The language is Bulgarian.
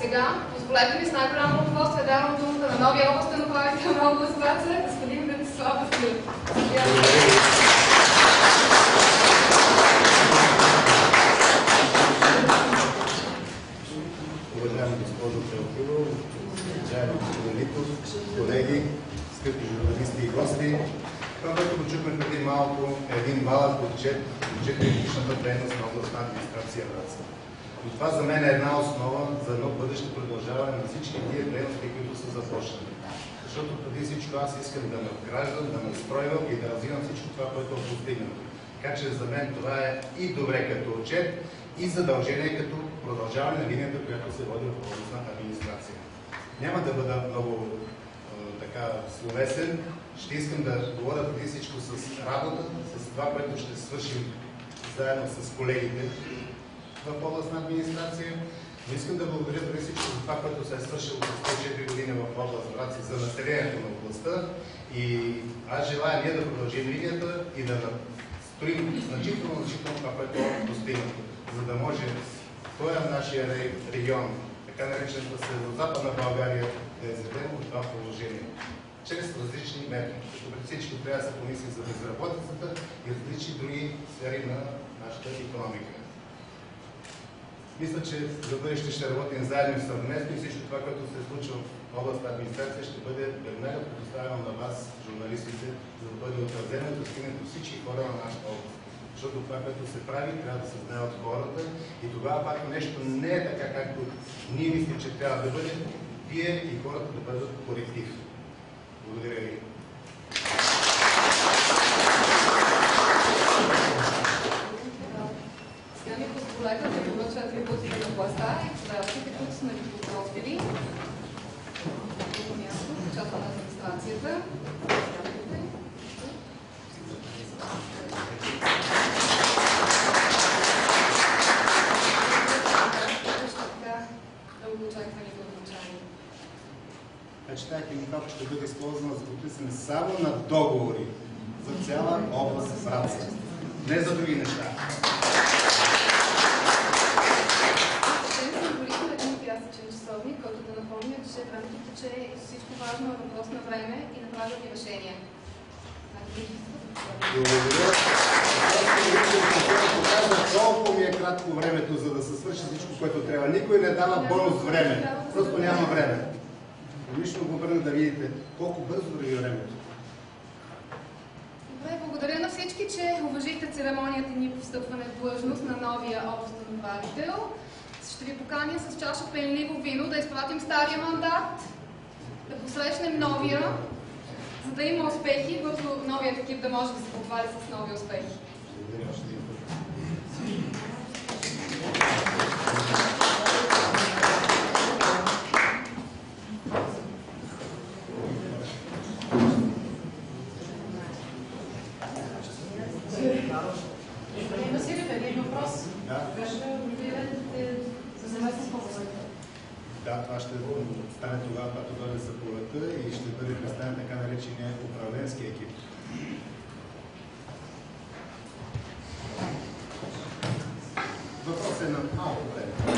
Сега, позволете ми с най-голямо удоволствие давам думата на новия областен управител на област Враца, господин Венцислав Василев. Уважаема госпожо Теохилова, уважаеми господин Литов, колеги, скъпи журналисти и гости, това, което го чухме преди малко, е един малък отчет от 4-годишната дейност на областна администрация Враца. Но това за мен е една основа за едно бъдеще продължаване на всички тия дейности, които са започнали. Защото преди всичко аз искам да надграждам, да настройвам и да развивам всичко това, което е постигнато. Така че за мен това е и добре като отчет, и задължение като продължаване на линията, която се води в областна администрация. Няма да бъда много словесен. Ще искам да говоря преди всичко с работа, с това, което ще свършим заедно с колегите в областна администрация. Но искам да благодаря преди всичко за това, което се е свършило през 4 години в област Враца за населението на областта. И аз желая ние да продължим линията и да строим значително това, което е достигнато, за да може този нашия регион, така наречената Северозападна България, да излезем от това положение. Чрез различни мерки. Като пред всичко трябва да се помисли за безработицата и различни други сфери на нашата икономика. Мисля, че за бъдеще ще работим заедно и съвместно и всичко това, което се случва в областна администрация, ще бъде веднага предоставено на вас, журналистите, за да бъде отразено и да стигне до всички хора на нашата област. Защото това, което се прави, трябва да се знае от хората и тогава пак нещо не е така, както ние мислим, че трябва да бъде, вие и хората да бъдат коректив. Благодаря ви. Сега ми позволете да получа атрибутите на властта и подаръците, които сме ви подготвили. Място, в част на администрацията. Значи тази химикалка ще бъде използвана за подписане само на договори за цяла област Враца. Не за други неща. Ще символизира един пясъчен часовник, който да напомня, че времето тече и всичко важно е въпрос на време и на правилни решения. Благодаря. Колко ми е кратко времето, за да се свърши всичко, което трябва. Никой не дава бонус време. Просто няма време. Лично го върна да видите колко бързо върви времето. Добре, благодаря на всички, че уважихте церемонията ни по встъпване в длъжност на новия областен управител. Ще ви поканя с чаша пенливо вино да изпратим стария мандат, да посрещнем новия, за да има успехи, бързо новият екип да може да се похвали с нови успехи. Благодаря още един път. Да, това ще стане тогава, когато дойде заповедта и ще бъде представен така наречения управленски екип. Въпрос е на малко време.